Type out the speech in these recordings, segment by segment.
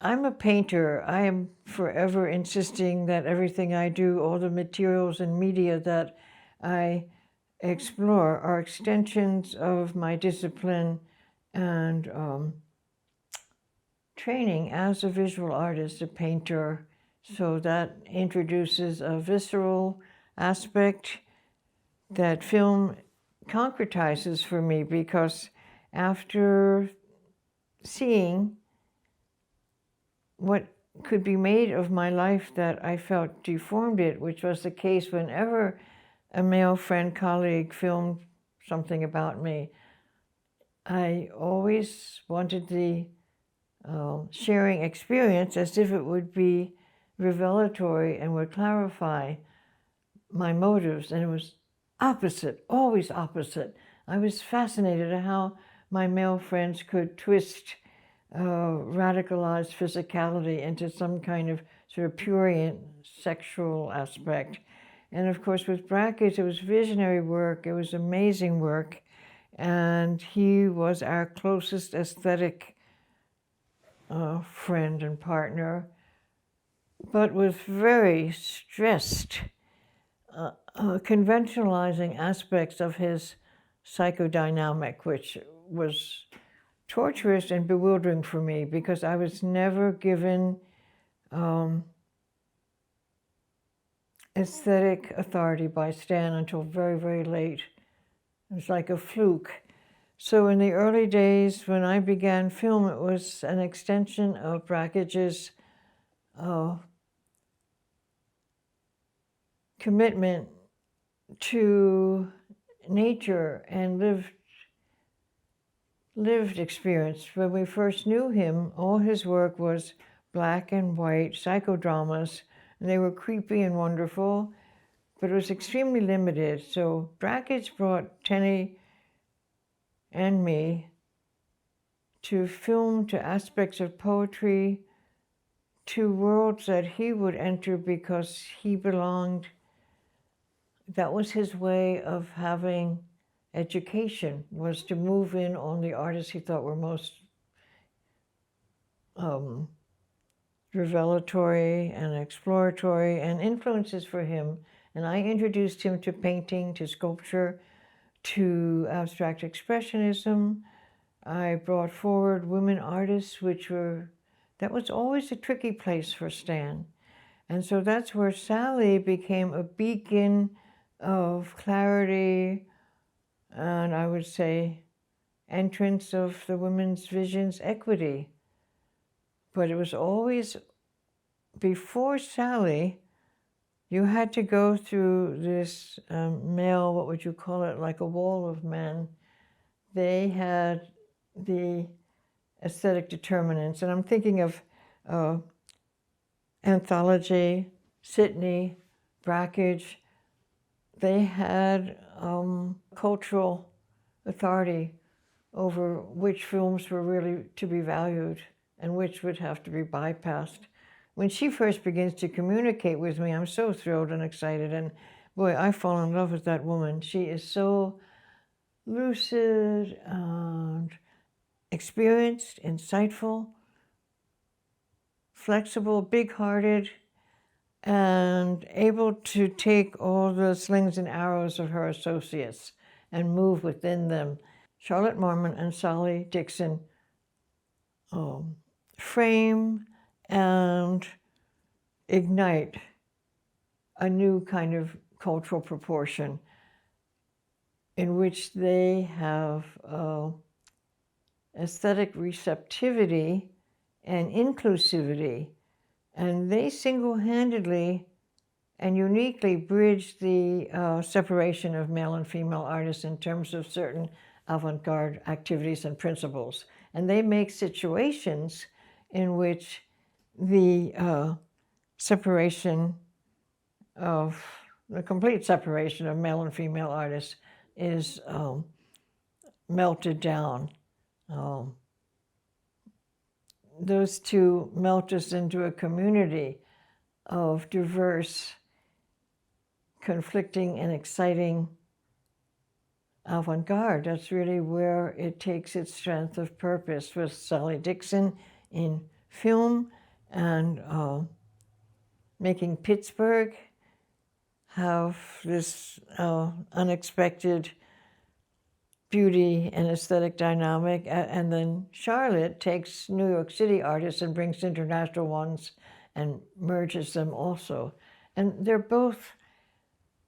I'm a painter. I am forever insisting that everything I do, all the materials and media that I explore, are extensions of my discipline and training as a visual artist, a painter. So that introduces a visceral aspect that film concretizes for me, because after seeing what could be made of my life that I felt deformed it, which was the case whenever a male friend, colleague filmed something about me, I always wanted the sharing experience as if it would be revelatory and would clarify my motives. And it was opposite, always opposite. I was fascinated at how my male friends could twist radicalized physicality into some kind of sort of prurient sexual aspect. And of course, with Brakhage, it was visionary work. It was amazing work. And he was our closest aesthetic friend and partner, but with very stressed, conventionalizing aspects of his psychodynamic, which was torturous and bewildering for me, because I was never given aesthetic authority by Stan until very, very late. It was like a fluke. So in the early days when I began film, it was an extension of Brakhage's commitment to nature and lived experience. When we first knew him, all his work was black and white psychodramas, and they were creepy and wonderful, but it was extremely limited. So Brakhage brought Tenney and me to film, to aspects of poetry, to worlds that he would enter because he belonged. That was his way of having education, was to move in on the artists he thought were most revelatory and exploratory and influences for him. And I introduced him to painting, to sculpture, to abstract expressionism. I brought forward women artists, that was always a tricky place for Stan. And so that's where Sally became a beacon of clarity, and I would say entrance of the women's visions, equity. But it was always, before Sally, you had to go through this male, what would you call it, like a wall of men. They had the aesthetic determinants. And I'm thinking of Anthology, Sidney, Brakhage. They had cultural authority over which films were really to be valued and which would have to be bypassed. When she first begins to communicate with me, I'm so thrilled and excited. And boy, I fall in love with that woman. She is so lucid and experienced, insightful, flexible, big-hearted, and able to take all the slings and arrows of her associates and move within them. Charlotte Moorman and Sally Dixon frame and ignite a new kind of cultural proportion in which they have aesthetic receptivity and inclusivity, and they single-handedly and uniquely bridge the separation of male and female artists in terms of certain avant-garde activities and principles. And they make situations in which the separation of, the complete separation of male and female artists is melted down. Those two melt us into a community of diverse, conflicting, and exciting avant-garde. That's really where it takes its strength of purpose, with Sally Dixon in film and making Pittsburgh have this unexpected beauty and aesthetic dynamic, and then Charlotte takes New York City artists and brings international ones and merges them also. And they're both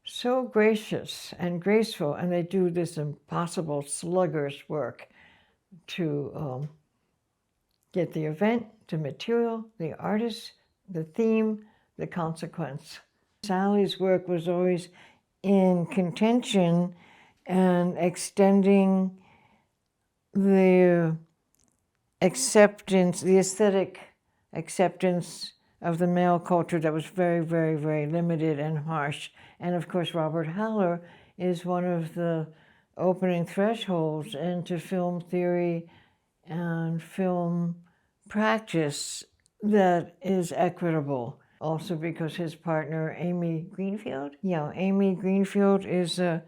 so gracious and graceful, and they do this impossible sluggish work to get the event, the material, the artist, the theme, the consequence. Sally's work was always in contention and extending the acceptance, the aesthetic acceptance of the male culture that was very, very, very limited and harsh. And of course, Robert Haller is one of the opening thresholds into film theory and film practice that is equitable. Also because his partner, Amy Greenfield, Amy Greenfield is a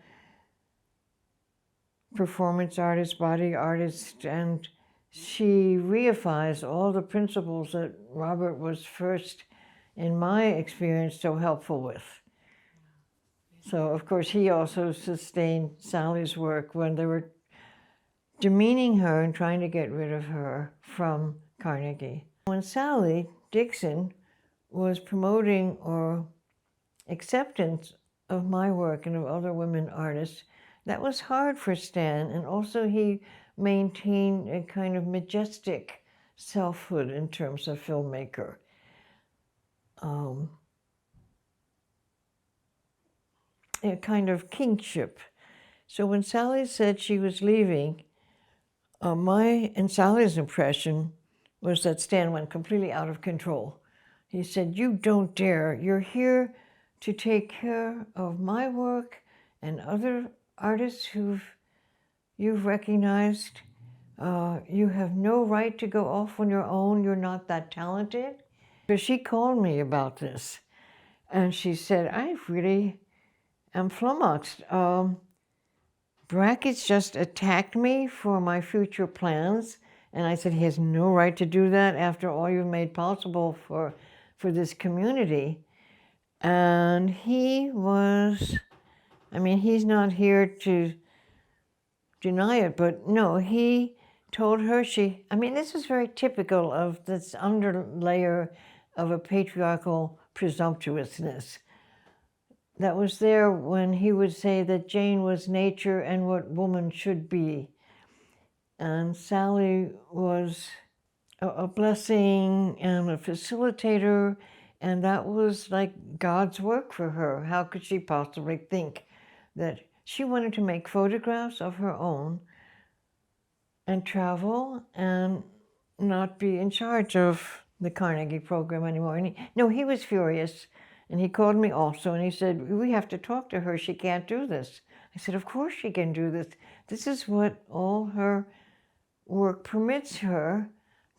performance artist, body artist, and she reifies all the principles that Robert was first, in my experience, so helpful with. So, of course, he also sustained Sally's work when they were demeaning her and trying to get rid of her from Carnegie. When Sally Dixon was promoting or acceptance of my work and of other women artists, that was hard for Stan, and also he maintained a kind of majestic selfhood in terms of filmmaker. A kind of kingship. So when Sally said she was leaving, my and Sally's impression was that Stan went completely out of control. He said, "You don't dare. You're here to take care of my work and other artists you've recognized. You have no right to go off on your own. You're not that talented." So she called me about this, and she said, "I really am flummoxed. Brakhage just attacked me for my future plans." And I said, "He has no right to do that after all you've made possible for this community." And he was, he's not here to deny it, but no, he told her this is very typical of this underlayer of a patriarchal presumptuousness that was there when he would say that Jane was nature and what woman should be. And Sally was a blessing and a facilitator, and that was like God's work for her. How could she possibly think that she wanted to make photographs of her own and travel and not be in charge of the Carnegie program anymore? And he was furious, and he called me also, and he said, "We have to talk to her. She can't do this." I said, "Of course she can do this. This is what all her work permits her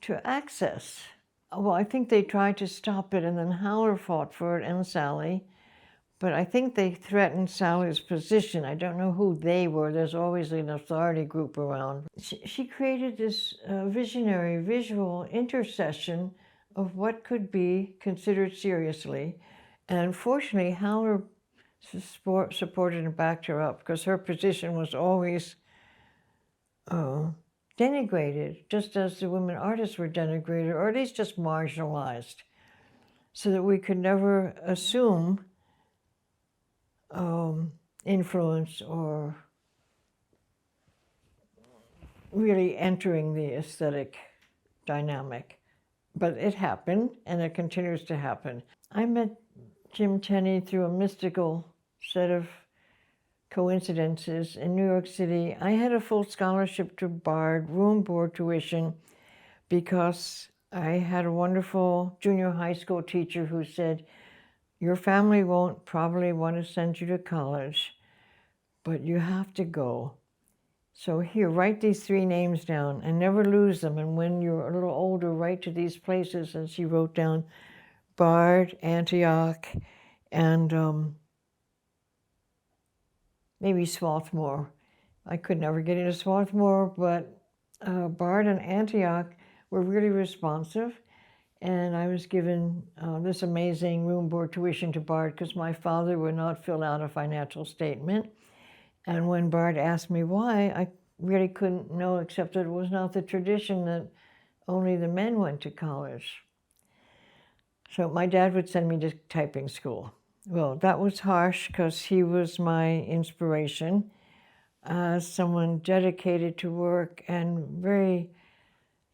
to access." Well, I think they tried to stop it, and then Haller fought for it and Sally. But I think they threatened Sally's position. I don't know who they were. There's always an authority group around. She created this visionary visual intercession of what could be considered seriously. And fortunately, Haller supported and backed her up, because her position was always denigrated, just as the women artists were denigrated, or at least just marginalized, so that we could never assume influence or really entering the aesthetic dynamic. But it happened, and it continues to happen. I met Jim Tenney through a mystical set of coincidences in New York City. I had a full scholarship to Bard, room, board, tuition, because I had a wonderful junior high school teacher who said, "Your family won't probably want to send you to college, but you have to go. So here, write these 3 names down and never lose them. And when you're a little older, write to these places." And she wrote down Bard, Antioch, and maybe Swarthmore. I could never get into Swarthmore, but Bard and Antioch were really responsive. And I was given this amazing room board tuition to Bart because my father would not fill out a financial statement. And when Bart asked me why, I really couldn't know, except that it was not the tradition that only the men went to college. So my dad would send me to typing school. Well, that was harsh because he was my inspiration, someone dedicated to work and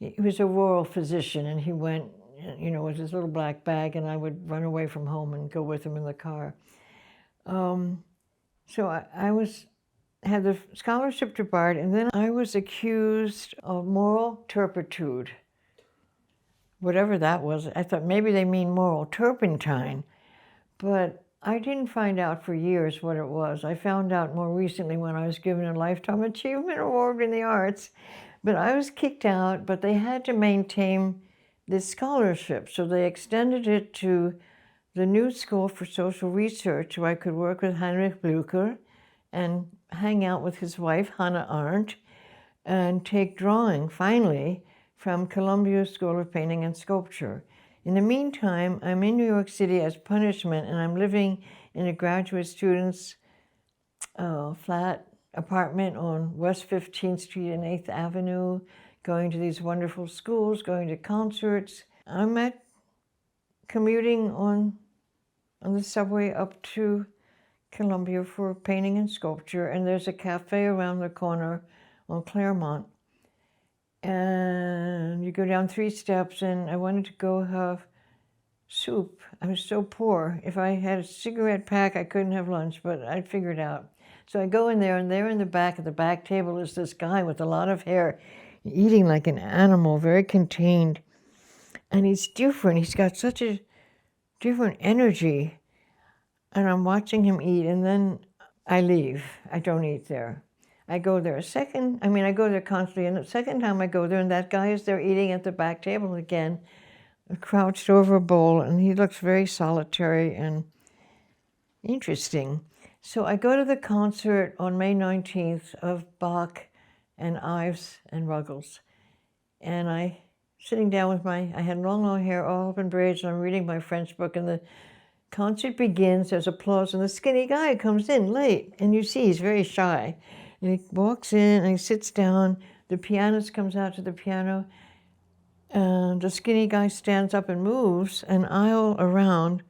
he was a rural physician, and he went, with his little black bag, and I would run away from home and go with him in the car. So I had the scholarship to Bard, and then I was accused of moral turpitude. Whatever that was, I thought maybe they mean moral turpentine, but I didn't find out for years what it was. I found out more recently when I was given a Lifetime Achievement Award in the Arts, but I was kicked out, but they had to maintain this scholarship, so they extended it to the New School for Social Research, where I could work with Heinrich Blücher and hang out with his wife, Hannah Arendt, and take drawing, finally, from Columbia School of Painting and Sculpture. In the meantime, I'm in New York City as punishment, and I'm living in a graduate student's flat apartment on West 15th Street and 8th Avenue, going to these wonderful schools, going to concerts. I'm commuting on the subway up to Columbia for painting and sculpture, and there's a cafe around the corner on Claremont. And you go down 3 steps, and I wanted to go have soup. I was so poor. If I had a cigarette pack, I couldn't have lunch, but I'd figure it out. So I go in there, and there in the back, at the back table, is this guy with a lot of hair, eating like an animal, very contained. And he's different. He's got such a different energy. And I'm watching him eat, and then I leave. I don't eat there. I go there I go there constantly, and the second time I go there, and that guy is there eating at the back table again, crouched over a bowl, and he looks very solitary and interesting. So I go to the concert on May 19th of Bach and Ives and Ruggles, and sitting down with I had long hair all up in braids, and I'm reading my French book, and the concert begins, there's applause, and the skinny guy comes in late, and you see he's very shy. And he walks in, and he sits down, the pianist comes out to the piano, and the skinny guy stands up and moves an aisle around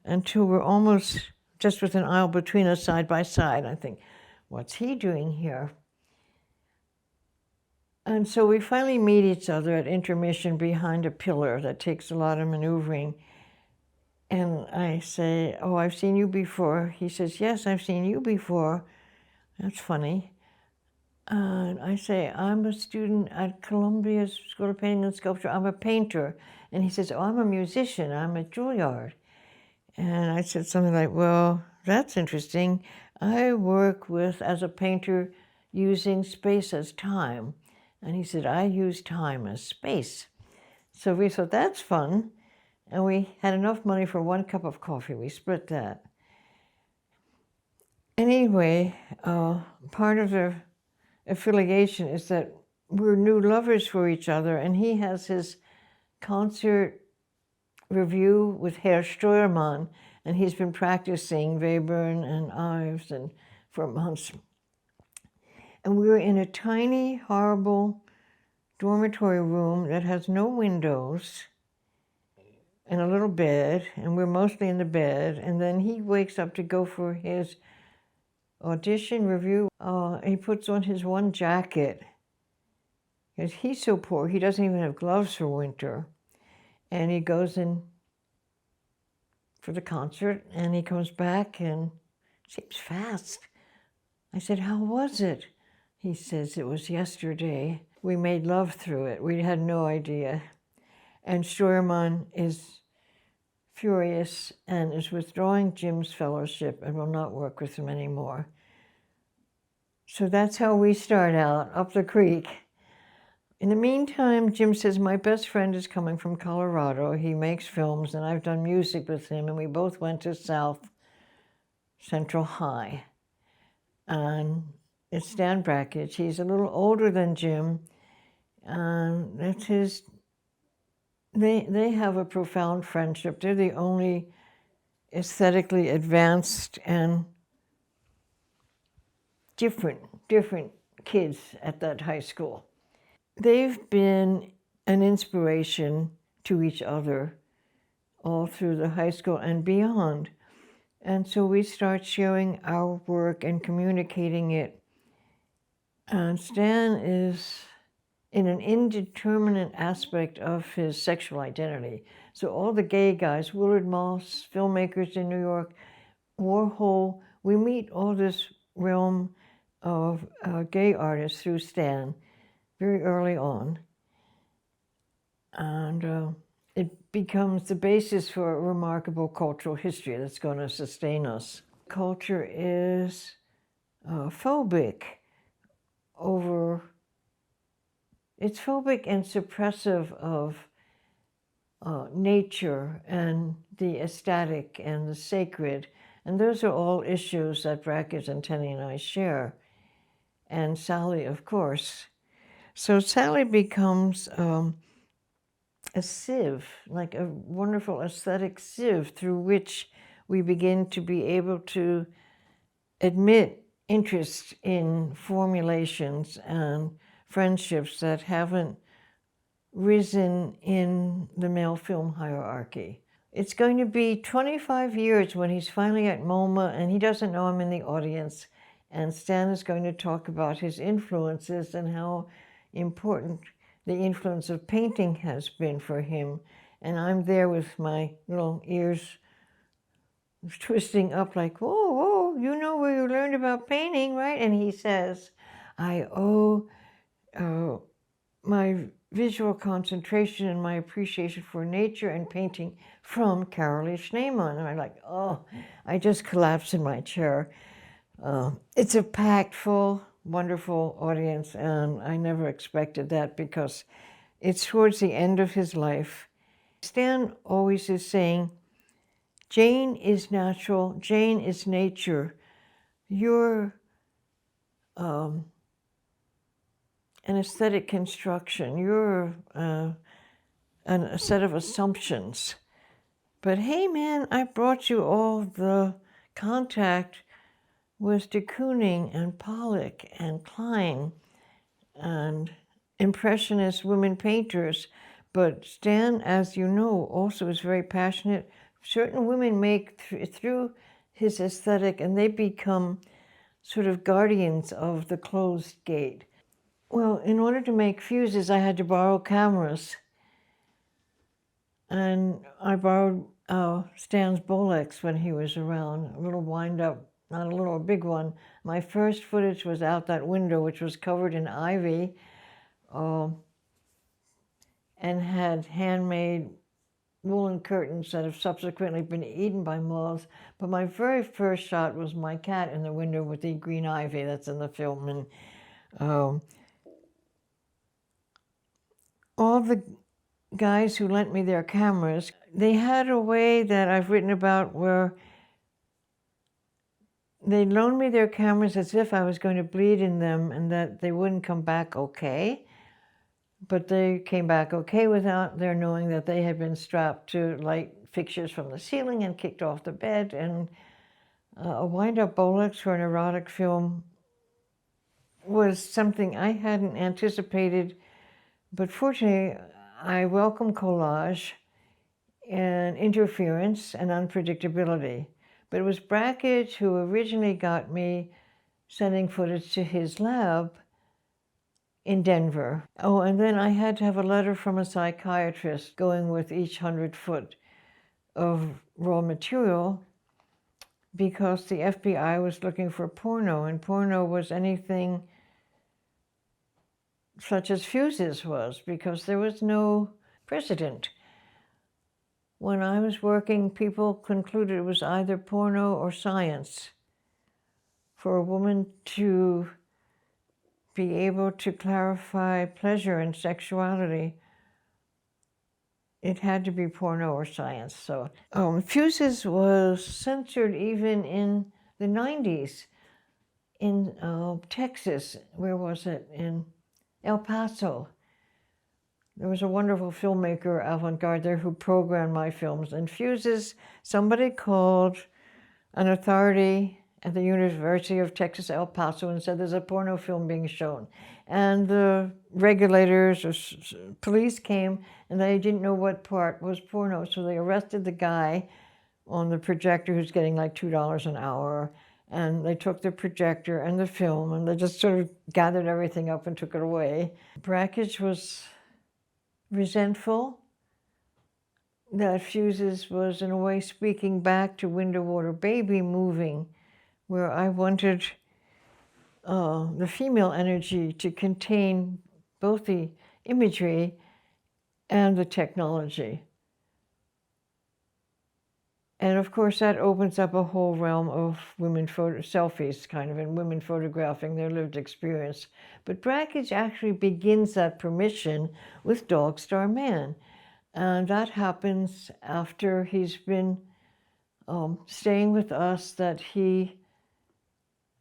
until we're almost just with an aisle between us side by side. I think, what's he doing here? And so we finally meet each other at intermission behind a pillar that takes a lot of maneuvering. And I say, oh, I've seen you before. He says, yes, I've seen you before. That's funny. And I say, I'm a student at Columbia School of Painting and Sculpture. I'm a painter. And he says, oh, I'm a musician. I'm at Juilliard. And I said something like, well, that's interesting. I work as a painter, using space as time. And he said, I use time as space. So we thought, that's fun. And we had enough money for 1 cup of coffee. We split that. Anyway, part of the affiliation is that we're new lovers for each other, and he has his concert review with Herr Steuermann, and he's been practicing Webern and Ives for months. And we were in a tiny, horrible dormitory room that has no windows and a little bed, and we're mostly in the bed, and then he wakes up to go for his audition review. He puts on his one jacket, because he's so poor, he doesn't even have gloves for winter. And he goes in for the concert, and he comes back, and seems fast. I said, how was it? He says, it was yesterday. We made love through it. We had no idea. And Steuermann is furious and is withdrawing Jim's fellowship and will not work with him anymore. So that's how we start out, up the creek. In the meantime, Jim says, my best friend is coming from Colorado. He makes films, and I've done music with him, and we both went to South Central High. And it's Stan Brakhage. He's a little older than Jim. That's his they have a profound friendship. They're the only aesthetically advanced and different kids at that high school. They've been an inspiration to each other all through the high school and beyond. And so we start sharing our work and communicating it. And Stan is in an indeterminate aspect of his sexual identity. So all the gay guys, Willard Moss, filmmakers in New York, Warhol, we meet all this realm of gay artists through Stan very early on. And it becomes the basis for a remarkable cultural history that's going to sustain us. Culture is phobic it's phobic and suppressive of nature and the ecstatic and the sacred. And those are all issues that Brakhage and Tenney and I share. And Sally, of course. So Sally becomes a sieve, like a wonderful aesthetic sieve through which we begin to be able to admit interest in formulations and friendships that haven't risen in the male film hierarchy. It's going to be 25 years when he's finally at MoMA, and he doesn't know I'm in the audience. And Stan is going to talk about his influences and how important the influence of painting has been for him. And I'm there with my little ears twisting up like, whoa, whoa, you know where you learned about painting, right? And he says, I owe my visual concentration and my appreciation for nature and painting from Carolee Schneemann. And I'm like, oh, I just collapsed in my chair. It's a packed, full, wonderful audience, and I never expected that because it's towards the end of his life. Stan always is saying, Jane is natural, Jane is nature. You're an aesthetic construction. You're a set of assumptions. But hey, man, I brought you all the contact with de Kooning and Pollock and Klein and Impressionist women painters. But Stan, as you know, also is very passionate. Certain women make through his aesthetic, and they become sort of guardians of the closed gate. Well, in order to make fuses, I had to borrow cameras. And I borrowed Stan's Bolex when he was around, a little wind-up, not a little, a big one. My first footage was out that window, which was covered in ivy, and had handmade woolen curtains that have subsequently been eaten by moths. But my very first shot was my cat in the window with the green ivy that's in the film. And all the guys who lent me their cameras, they had a way that I've written about where they loaned me their cameras as if I was going to bleed in them and that they wouldn't come back okay. But they came back okay without their knowing that they had been strapped to light fixtures from the ceiling and kicked off the bed. And a wind-up Bolex for an erotic film was something I hadn't anticipated. But fortunately, I welcome collage and interference and unpredictability. But it was Brakhage who originally got me sending footage to his lab in Denver. Oh, and then I had to have a letter from a psychiatrist going with each 100-foot of raw material because the FBI was looking for porno, and porno was anything such as fuses was, because there was no precedent. When I was working, people concluded it was either porno or science. For a woman to be able to clarify pleasure and sexuality, it had to be porno or science. So fuses was censored even in the 90s in Texas. Where was it? In El Paso. There was a wonderful filmmaker, avant-garde there, who programmed my films, and Fuses, somebody called an authority at the University of Texas, El Paso, and said there's a porno film being shown. And the regulators or police came, and they didn't know what part was porno, so they arrested the guy on the projector who's getting like $2 an hour, and they took the projector and the film, and they just sort of gathered everything up and took it away. Brakhage was resentful that Fuses was, in a way, speaking back to Window Water Baby moving, where I wanted the female energy to contain both the imagery and the technology. And of course, that opens up a whole realm of women selfies, kind of, and women photographing their lived experience. But Brakhage actually begins that permission with Dog Star Man. And that happens after he's been staying with us, that he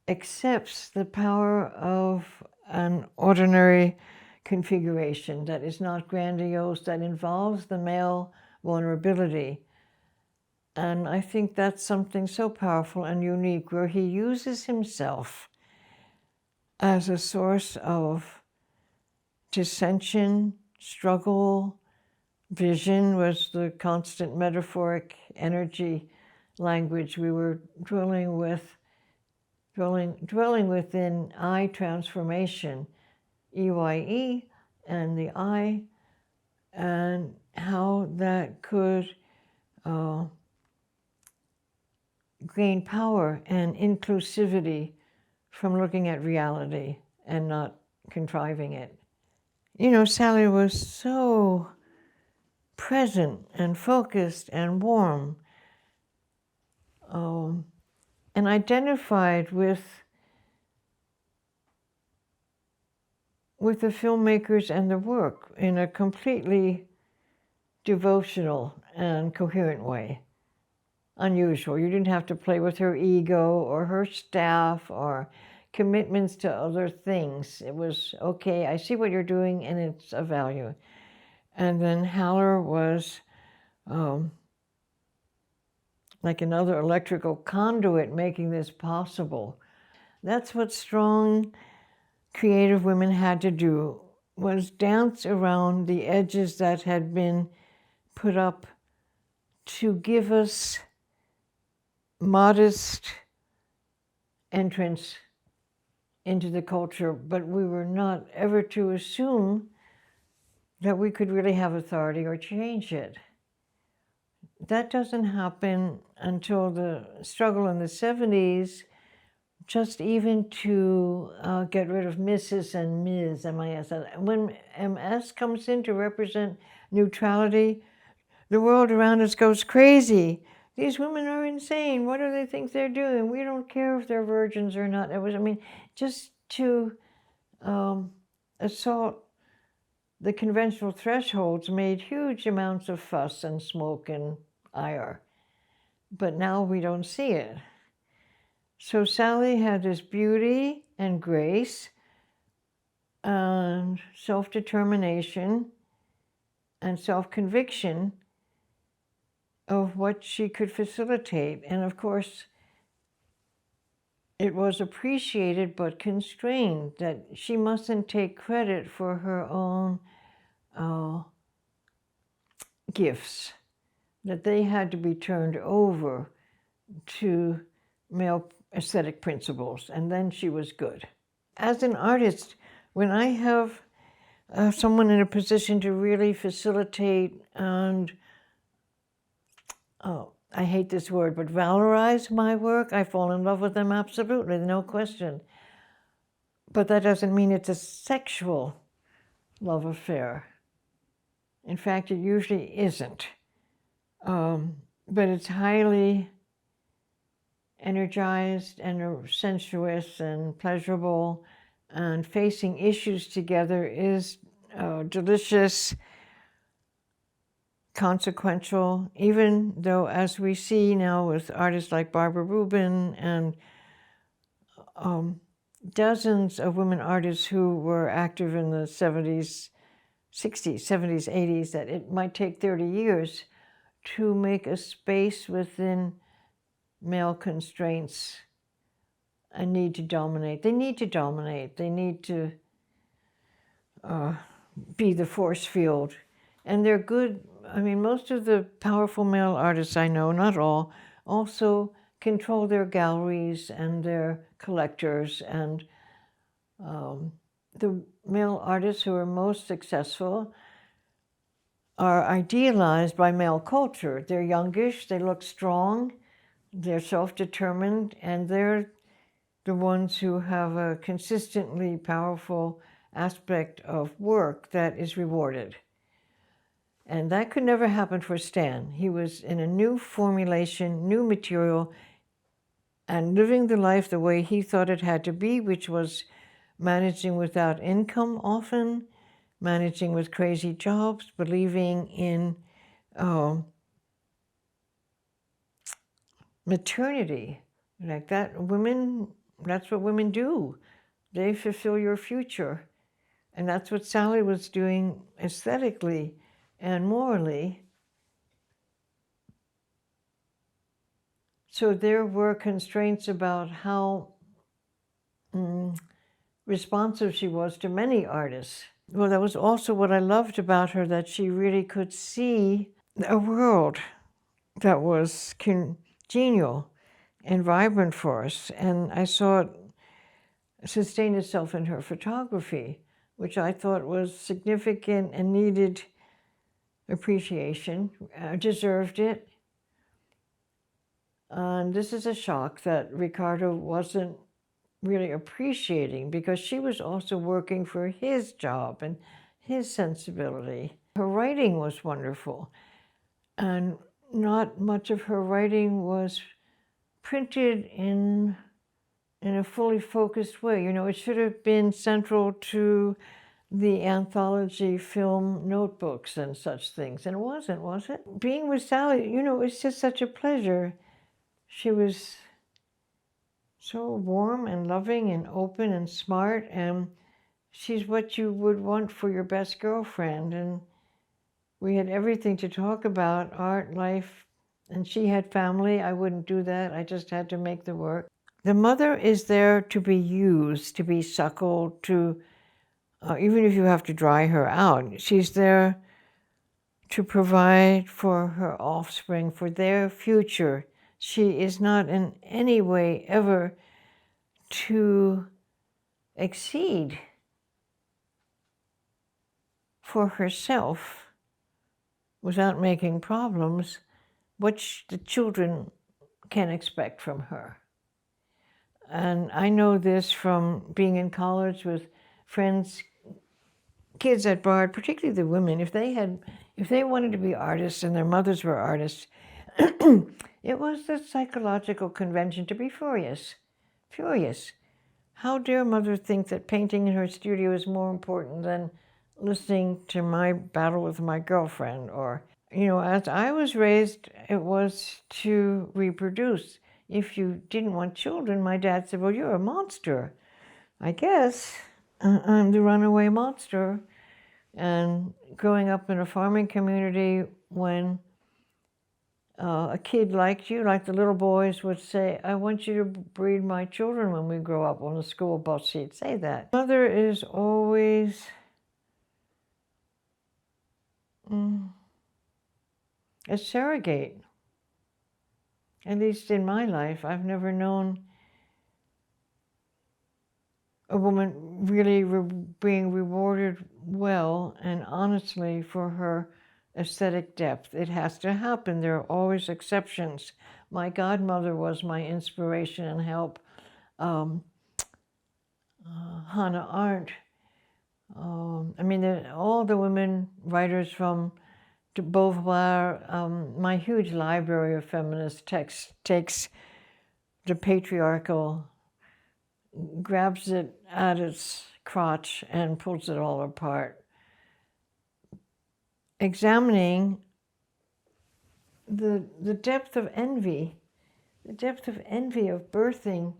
accepts the power of an ordinary configuration that is not grandiose, that involves the male vulnerability. And I think that's something so powerful and unique, where he uses himself as a source of dissension, struggle. Vision was the constant metaphoric energy language we were dwelling within I transformation, EYE, and the I, and how that could gain power and inclusivity from looking at reality and not contriving it. You know, Sally was so present and focused and warm, and identified with the filmmakers and the work in a completely devotional and coherent way. Unusual. You didn't have to play with her ego or her staff or commitments to other things. It was, okay, I see what you're doing and it's of value. And then Haller was like another electrical conduit making this possible. That's what strong, creative women had to do, was dance around the edges that had been put up to give us modest entrance into the culture, but we were not ever to assume that we could really have authority or change it. That doesn't happen until the struggle in the 70s, just even to get rid of Mrs. and Ms., M-I-S. When MS comes in to represent neutrality, the world around us goes crazy. These women are insane. What do they think they're doing? We don't care if they're virgins or not. It was, I mean, just to assault the conventional thresholds made huge amounts of fuss and smoke and ire. But now we don't see it. So Sally had this beauty and grace and self-determination and self-conviction of what she could facilitate. And of course, it was appreciated but constrained, that she mustn't take credit for her own gifts, that they had to be turned over to male aesthetic principles, and then she was good. As an artist, when I have someone in a position to really facilitate and I hate this word, but valorize my work, I fall in love with them, absolutely, no question. But that doesn't mean it's a sexual love affair. In fact, it usually isn't. But it's highly energized and sensuous and pleasurable, and facing issues together is delicious, consequential, even though, as we see now with artists like Barbara Rubin and dozens of women artists who were active in the 70s, 60s, 70s, 80s, that it might take 30 years to make a space within male constraints a need to dominate. They need to dominate. They need to be the force field. And they're good. I mean, most of the powerful male artists I know, not all, also control their galleries and their collectors. And the male artists who are most successful are idealized by male culture. They're youngish, they look strong, they're self-determined, and they're the ones who have a consistently powerful aspect of work that is rewarded. And that could never happen for Stan. He was in a new formulation, new material, and living the life the way he thought it had to be, which was managing without income often, managing with crazy jobs, believing in maternity. Like that, women, that's what women do. They fulfill your future. And that's what Sally was doing aesthetically and morally. So there were constraints about how responsive she was to many artists. Well, that was also what I loved about her, that she really could see a world that was congenial and vibrant for us. And I saw it sustain itself in her photography, which I thought was significant and needed appreciation, deserved it. And this is a shock that Ricardo wasn't really appreciating, because she was also working for his job and his sensibility. Her writing was wonderful, and not much of her writing was printed in a fully focused way. You know, it should have been central to the anthology film notebooks and such things, and it wasn't, was it? Being with Sally, you know, it's just such a pleasure. She was so warm and loving and open and smart, and she's what you would want for your best girlfriend. And we had everything to talk about, art, life, and she had family. I wouldn't do that. I just had to make the work. The mother is there to be used, to be suckled, to, even if you have to dry her out, she's there to provide for her offspring, for their future. She is not in any way ever to exceed for herself without making problems what the children can expect from her. And I know this from being in college with friends, kids at Bard, particularly the women. If they wanted to be artists and their mothers were artists, it was the psychological convention to be furious. Furious. How dare mother think that painting in her studio is more important than listening to my battle with my girlfriend? Or, you know, as I was raised, it was to reproduce. If you didn't want children, my dad said, well, you're a monster. I guess I'm the runaway monster. And growing up in a farming community, when a kid liked you, like the little boys would say, I want you to breed my children when we grow up. On the school bus, he'd say that. Mother is always a surrogate. At least in my life, I've never known a woman really being rewarded well and honestly for her aesthetic depth. It has to happen. There are always exceptions. My godmother was my inspiration and help. Hannah Arendt. I mean, all the women writers from de Beauvoir. My huge library of feminist texts takes the patriarchal, grabs it at its crotch and pulls it all apart. Examining the depth of envy, of birthing,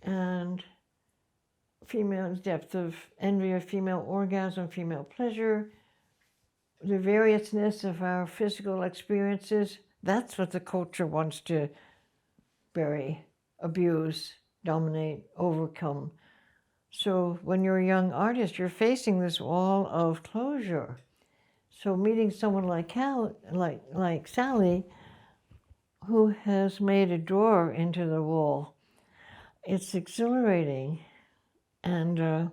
and female depth of envy of female orgasm, female pleasure, the variousness of our physical experiences, that's what the culture wants to bury, abuse, dominate, overcome. So when you're a young artist, you're facing this wall of closure. So meeting someone like Sally, who has made a door into the wall, it's exhilarating, and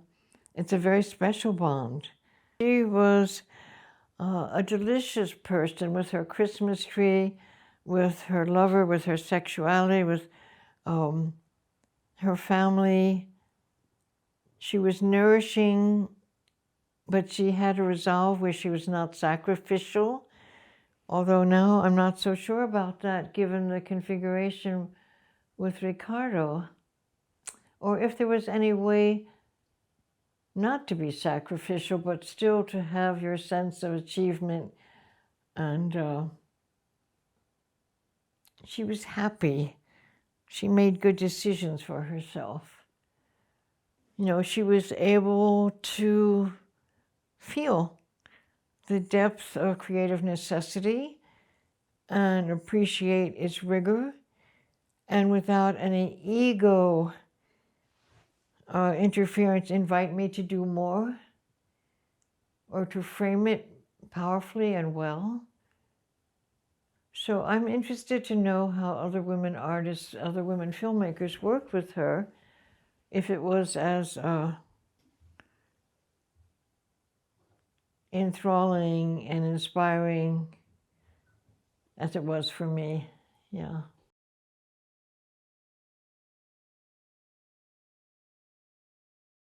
it's a very special bond. She was a delicious person with her Christmas tree, with her lover, with her sexuality, with her family. She was nourishing, but she had a resolve where she was not sacrificial. Although now I'm not so sure about that, given the configuration with Ricardo, or if there was any way not to be sacrificial, but still to have your sense of achievement. And she was happy. She made good decisions for herself. You know, she was able to feel the depth of creative necessity and appreciate its rigor, and without any ego interference, invite me to do more or to frame it powerfully and well. So I'm interested to know how other women artists, other women filmmakers worked with her, if it was as enthralling and inspiring as it was for me. Yeah.